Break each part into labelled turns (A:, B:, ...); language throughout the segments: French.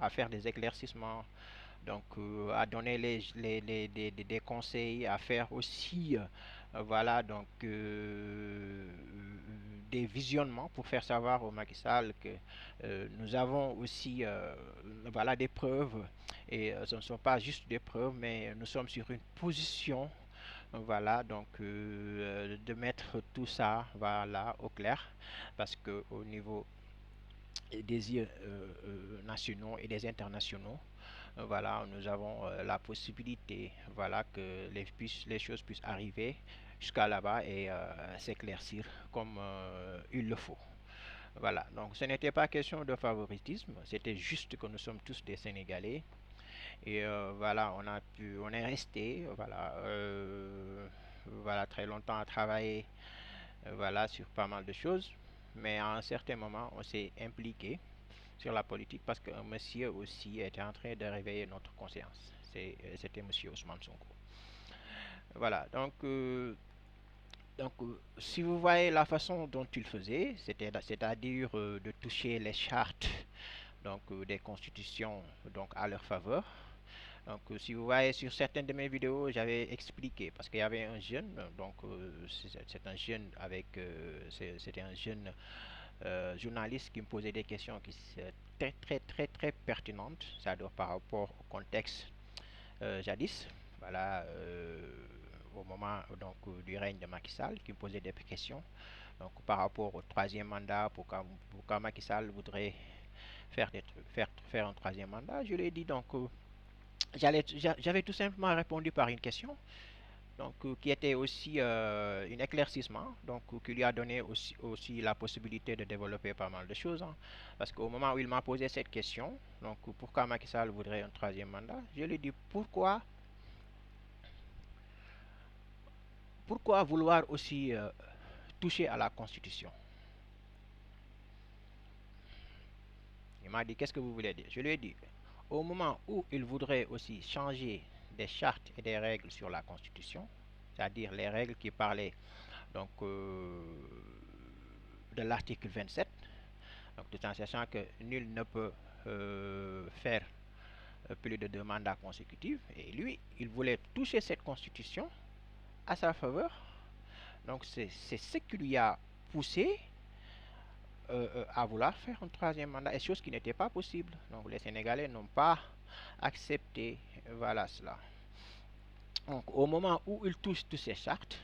A: à faire des éclaircissements, donc à donner des conseils, à faire aussi, voilà, donc des visionnements pour faire savoir au Macky Sall que nous avons aussi, voilà, des preuves, et ce ne sont pas juste des preuves, mais nous sommes sur une position, voilà, donc de mettre tout ça, voilà, au clair, parce que au niveau des nationaux et des internationaux, voilà, nous avons la possibilité, voilà, que les choses puissent arriver jusqu'à là-bas et s'éclaircir comme il le faut. Voilà, donc ce n'était pas question de favoritisme, c'était juste que nous sommes tous des Sénégalais et voilà, on est resté, voilà, voilà, très longtemps à travailler, voilà, sur pas mal de choses, mais à un certain moment, on s'est impliqué sur la politique parce qu'un monsieur aussi était en train de réveiller notre conscience. C'était monsieur Ousmane Sonko. Voilà, si vous voyez la façon dont il faisait, c'est-à-dire de toucher les chartes donc des constitutions donc à leur faveur. Donc si vous voyez sur certaines de mes vidéos, j'avais expliqué parce qu'il y avait un jeune, donc c'est un jeune avec, c'était un jeune journaliste qui me posait des questions qui sont très pertinentes, ça doit par rapport au contexte jadis, voilà, au moment donc du règne de Macky Sall, qui me posait des questions, donc par rapport au troisième mandat, pourquoi Macky Sall voudrait faire un troisième mandat, je lui ai dit donc j'avais tout simplement répondu par une question donc qui était aussi un éclaircissement, donc qui lui a donné aussi la possibilité de développer pas mal de choses, hein. Parce qu'au moment où il m'a posé cette question, donc pourquoi Macky Sall voudrait un troisième mandat, je lui ai dit pourquoi vouloir aussi toucher à la Constitution. Il m'a dit qu'est-ce que vous voulez dire. Je lui ai dit au moment où il voudrait aussi changer des chartes et des règles sur la Constitution, c'est-à-dire les règles qui parlaient donc de l'article 27, donc tout en sachant que nul ne peut faire plus de deux mandats consécutifs, et lui, il voulait toucher cette constitution à sa faveur. Donc c'est ce qui lui a poussé à vouloir faire un troisième mandat, et chose qui n'était pas possible. Donc les Sénégalais n'ont pas accepté, voilà cela. Donc au moment où il touche toutes ces chartes,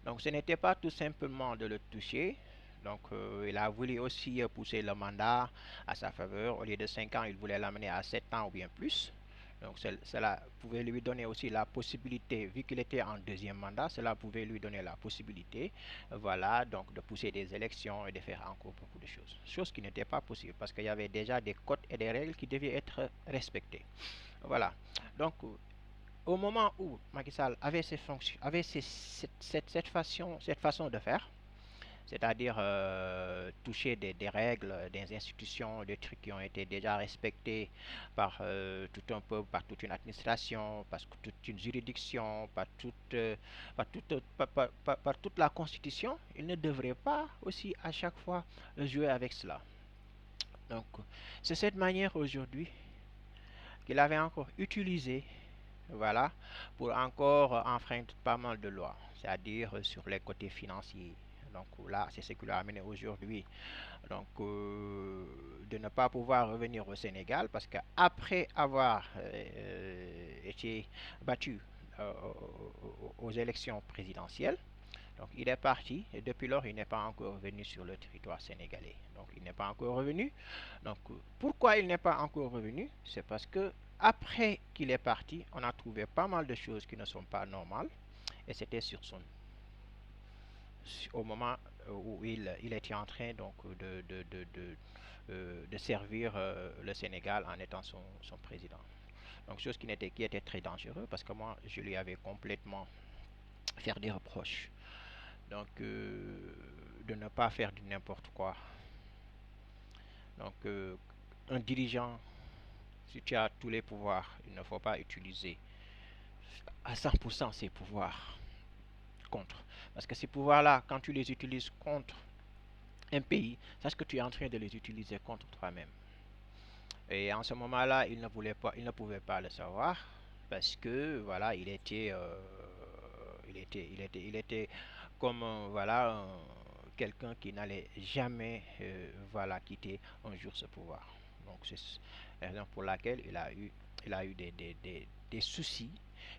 A: donc ce n'était pas tout simplement de le toucher. Donc il a voulu aussi pousser le mandat à sa faveur. Au lieu de 5 ans, il voulait l'amener à 7 ans ou bien plus. Donc cela pouvait lui donner aussi la possibilité, vu qu'il était en deuxième mandat, cela pouvait lui donner la possibilité, voilà, donc de pousser des élections et de faire encore beaucoup de choses. Chose qui n'était pas possible parce qu'il y avait déjà des codes et des règles qui devaient être respectées. Voilà. Donc au moment où Macky Sall avait, ses fonctions, avait cette façon de faire, c'est-à-dire toucher des règles, des institutions, des trucs qui ont été déjà respectés par tout un peuple, par toute une administration, par toute une juridiction, par toute la constitution, il ne devrait pas aussi à chaque fois jouer avec cela. Donc, c'est cette manière aujourd'hui qu'il avait encore utilisé, voilà, pour encore enfreindre pas mal de lois, c'est-à-dire sur les côtés financiers. Donc là, c'est ce qui l'a amené aujourd'hui, donc de ne pas pouvoir revenir au Sénégal parce qu'après avoir été battu aux élections présidentielles, donc il est parti et depuis lors il n'est pas encore revenu sur le territoire sénégalais. Donc il n'est pas encore revenu. Donc pourquoi il n'est pas encore revenu? C'est parce que après qu'il est parti, on a trouvé pas mal de choses qui ne sont pas normales et c'était sur son au moment où il était en train donc de servir le Sénégal en étant son président. Donc chose qui était très dangereux parce que moi je lui avais complètement fait des reproches donc de ne pas faire du n'importe quoi. Donc un dirigeant, si tu as tous les pouvoirs, il ne faut pas utiliser à 100% ses pouvoirs contre. Parce que ces pouvoirs-là, quand tu les utilises contre un pays, sache que tu es en train de les utiliser contre toi-même. Et en ce moment-là, il ne voulait pas, il ne pouvait pas le savoir parce que voilà, il était comme voilà quelqu'un qui n'allait jamais voilà quitter un jour ce pouvoir. Donc c'est la raison pour laquelle il a eu des soucis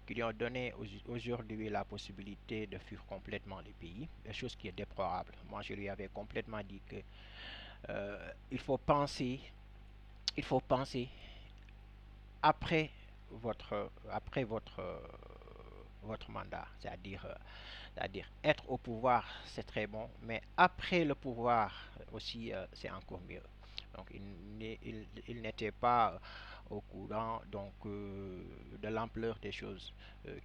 A: qui lui ont donné aujourd'hui la possibilité de fuir complètement le pays, chose qui est déplorable. Moi, je lui avais complètement dit que il faut penser, il faut penser après après votre mandat, c'est-à-dire être au pouvoir, c'est très bon, mais après le pouvoir aussi, c'est encore mieux. Donc, il n'était pas au courant donc de l'ampleur des choses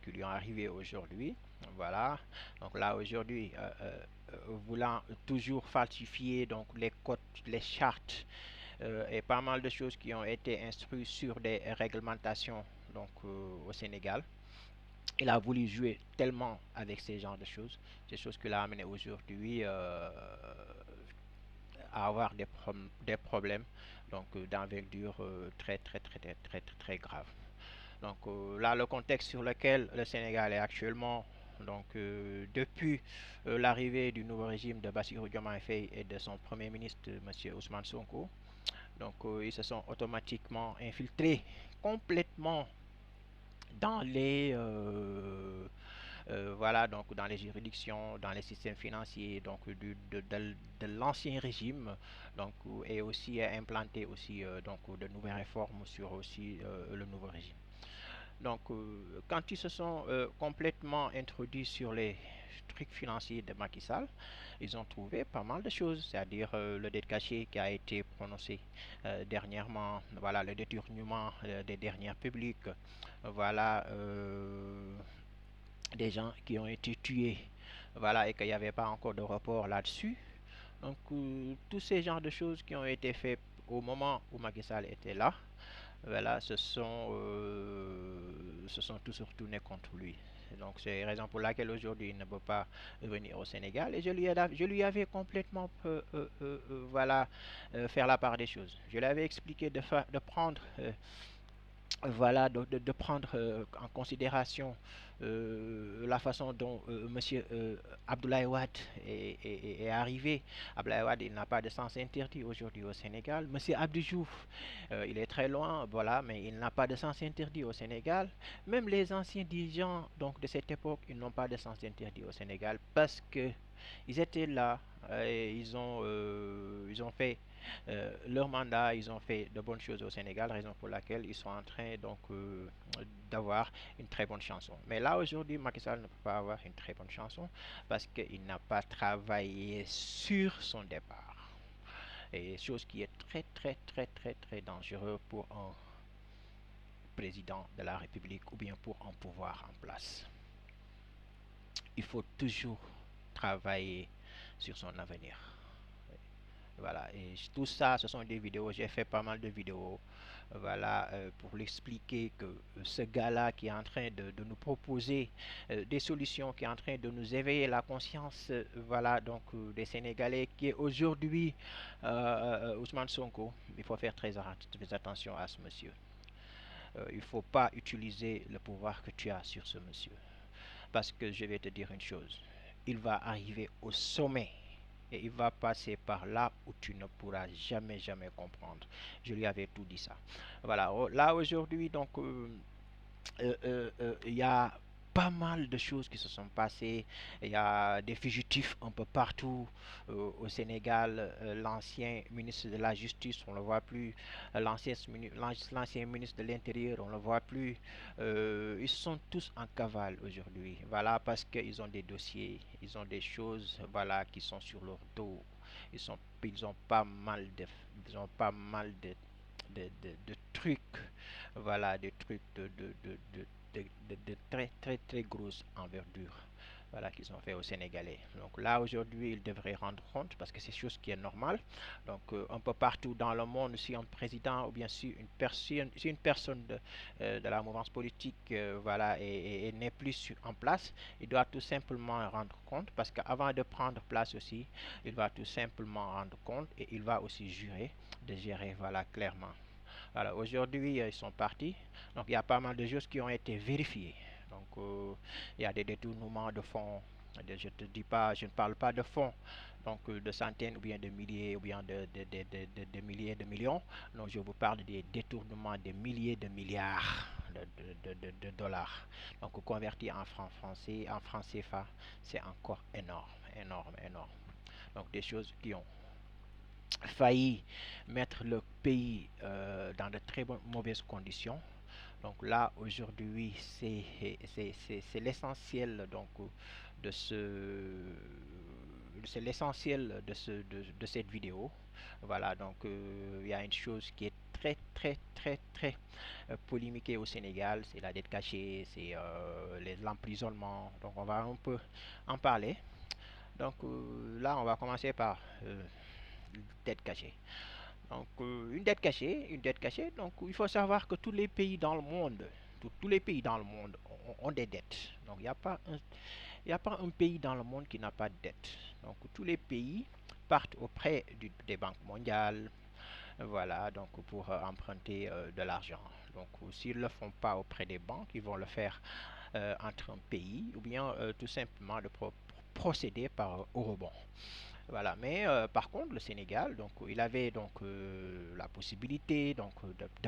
A: qui lui ont arrivé aujourd'hui. Voilà. Donc là aujourd'hui, voulant toujours falsifier donc les codes, les chartes et pas mal de choses qui ont été instruites sur des réglementations donc au Sénégal. Il a voulu jouer tellement avec ces genres de choses, ces choses qui l'ont amené aujourd'hui à avoir des problèmes donc d'envergure très grave. Donc là, le contexte sur lequel le Sénégal est actuellement, donc depuis l'arrivée du nouveau régime de Bassirou Diomaye Faye et de son premier ministre, M. Ousmane Sonko, donc ils se sont automatiquement infiltrés complètement dans les voilà donc dans les juridictions, dans les systèmes financiers donc de l'ancien régime donc et aussi implanter aussi donc de nouvelles réformes sur aussi le nouveau régime. Donc, quand ils se sont complètement introduits sur les trucs financiers de Macky Sall, ils ont trouvé pas mal de choses, c'est-à-dire le dette caché qui a été prononcé dernièrement, voilà, le détournement des dernières publiques, voilà, des gens qui ont été tués, voilà, et qu'il n'y avait pas encore de rapport là-dessus. Donc, tous ces genres de choses qui ont été faits au moment où Macky Sall était là, voilà, se sont tous retournés contre lui. Donc c'est la raison pour laquelle aujourd'hui il ne peut pas venir au Sénégal et je lui avais complètement voilà faire la part des choses. Je lui avais expliqué de prendre voilà, de prendre en considération la façon dont Monsieur Abdoulaye Wade est arrivé. Abdoulaye Wade, il n'a pas de sens interdit aujourd'hui au Sénégal. Monsieur Abdou Diouf, il est très loin, voilà, mais il n'a pas de sens interdit au Sénégal. Même les anciens dirigeants donc, de cette époque, ils n'ont pas de sens interdit au Sénégal parce que ils étaient là, et ils ont fait leur mandat, ils ont fait de bonnes choses au Sénégal, raison pour laquelle ils sont en train donc d'avoir une très bonne chanson. Mais là aujourd'hui, Macky Sall ne peut pas avoir une très bonne chanson parce qu'il n'a pas travaillé sur son départ. Et chose qui est très dangereux pour un président de la République ou bien pour un pouvoir en place. Il faut toujours travailler sur son avenir. Voilà, et tout ça, ce sont des vidéos. J'ai fait pas mal de vidéos, voilà, pour l'expliquer que ce gars-là qui est en train de nous proposer des solutions, qui est en train de nous éveiller la conscience, voilà, donc des Sénégalais, qui est aujourd'hui Ousmane Sonko. Il faut faire très attention à ce monsieur. Il ne faut pas utiliser le pouvoir que tu as sur ce monsieur. Parce que je vais te dire une chose, il va arriver au sommet et il va passer par là où tu ne pourras jamais comprendre. Je lui avais tout dit ça. Voilà, là aujourd'hui, donc, il y a pas mal de choses qui se sont passées. Il y a des fugitifs un peu partout au Sénégal. L'ancien ministre de la Justice, on ne le voit plus. L'ancien ministre de l'Intérieur, on ne le voit plus. Ils sont tous en cavale aujourd'hui. Voilà, parce qu'ils ont des dossiers, ils ont des choses voilà, qui sont sur leur dos. Ils ont pas mal ils ont pas mal de trucs, voilà, des trucs de très grosse envergure, voilà, qu'ils ont fait aux Sénégalais. Donc là, aujourd'hui, ils devraient rendre compte parce que c'est chose qui est normale. Donc, un peu partout dans le monde, si un président ou bien si une personne de la mouvance politique, voilà, et n'est plus en place, il doit tout simplement rendre compte parce qu'avant de prendre place aussi, il va tout simplement rendre compte et il va aussi jurer de gérer, voilà, clairement. Voilà, aujourd'hui, ils sont partis. Donc, il y a pas mal de choses qui ont été vérifiées. Donc, il y a des détournements de fonds. Je te dis pas, je ne parle pas de fonds, donc de centaines ou bien de milliers ou bien de milliers de millions. Non, je vous parle des détournements de milliers de milliards de dollars. Donc, converti en francs français, en francs CFA, c'est encore énorme, énorme, énorme. Donc, des choses qui ont failli mettre le pays dans de très mauvaises conditions. Donc là, aujourd'hui, c'est l'essentiel donc de ce c'est l'essentiel de cette vidéo. Voilà, donc il y a une chose qui est très polémiquée au Sénégal, c'est la dette cachée, c'est l'emprisonnement. Donc on va un peu en parler. Donc là, on va commencer par dette cachée. Donc, une dette cachée. Donc, il faut savoir que tous les pays dans le monde, tous les pays dans le monde ont des dettes. Donc, il y a pas un pays dans le monde qui n'a pas de dette. Donc, tous les pays partent auprès des banques mondiales, voilà, donc pour emprunter de l'argent. Donc, s'ils ne le font pas auprès des banques, ils vont le faire entre un pays ou bien tout simplement de procéder par eurobond. Voilà, mais par contre, le Sénégal, donc, il avait donc la possibilité donc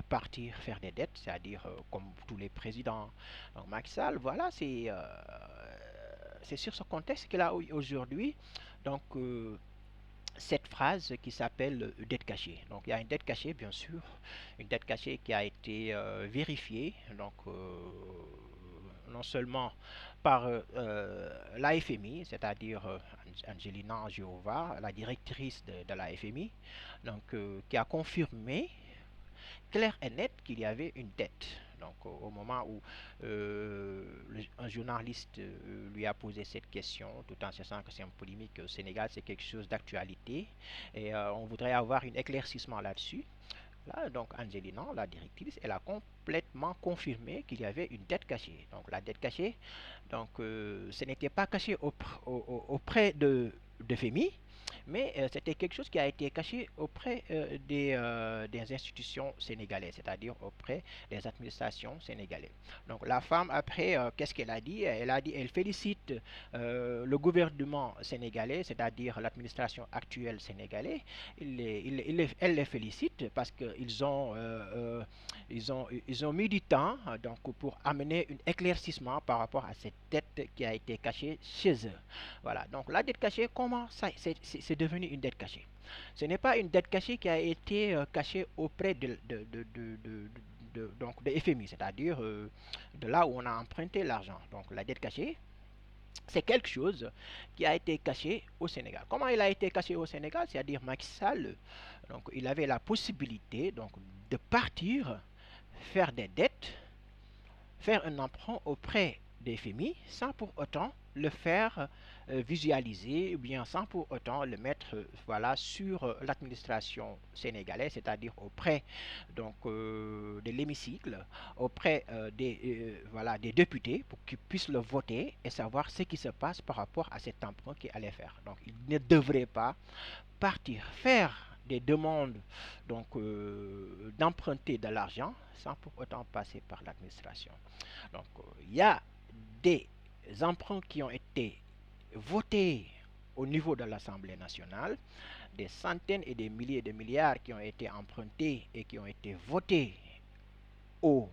A: partir faire des dettes, c'est-à-dire comme tous les présidents. Donc Macky Sall, voilà, c'est sur ce contexte qu'il a aujourd'hui donc cette phrase qui s'appelle dette cachée. Donc il y a une dette cachée, bien sûr, une dette cachée qui a été vérifiée, donc non seulement par la FMI, c'est-à-dire Angelina Angiova, la directrice de la FMI, donc, qui a confirmé clair et net qu'il y avait une dette. Donc au moment où un journaliste lui a posé cette question, tout en sachant que c'est un polémique au Sénégal, c'est quelque chose d'actualité, et on voudrait avoir un éclaircissement là-dessus. Là, donc Angelina, la directrice, elle a complètement confirmé qu'il y avait une dette cachée. Donc la dette cachée, donc ce n'était pas caché auprès de FEMI, mais c'était quelque chose qui a été caché auprès des institutions sénégalaises, c'est-à-dire auprès des administrations sénégalaises. Donc la femme, après, qu'est-ce qu'elle a dit? Elle a dit, elle félicite le gouvernement sénégalais, c'est-à-dire l'administration actuelle sénégalaise. Elle les félicite parce qu'ils ils ont mis du temps donc, pour amener un éclaircissement par rapport à cette dette qui a été cachée chez eux. Voilà, donc la dette cachée, comment ça c'est devenu une dette cachée? Ce n'est pas une dette cachée qui a été cachée auprès donc de FMI, c'est-à-dire de là où on a emprunté l'argent. Donc la dette cachée, c'est quelque chose qui a été caché au Sénégal. Comment il a été caché au Sénégal? C'est-à-dire Macky Sall, donc il avait la possibilité donc de partir faire des dettes, faire un emprunt auprès des FMI sans pour autant le faire visualiser ou bien sans pour autant le mettre voilà, sur l'administration sénégalaise, c'est-à-dire auprès donc, de l'hémicycle, auprès voilà, des députés pour qu'ils puissent le voter et savoir ce qui se passe par rapport à cet emprunt qu'il allait faire. Donc il ne devrait pas partir faire des demandes donc d'emprunter de l'argent sans pour autant passer par l'administration. Donc il y a des emprunts qui ont été votés au niveau de l'Assemblée nationale, des centaines et des milliers de milliards qui ont été empruntés et qui ont été votés au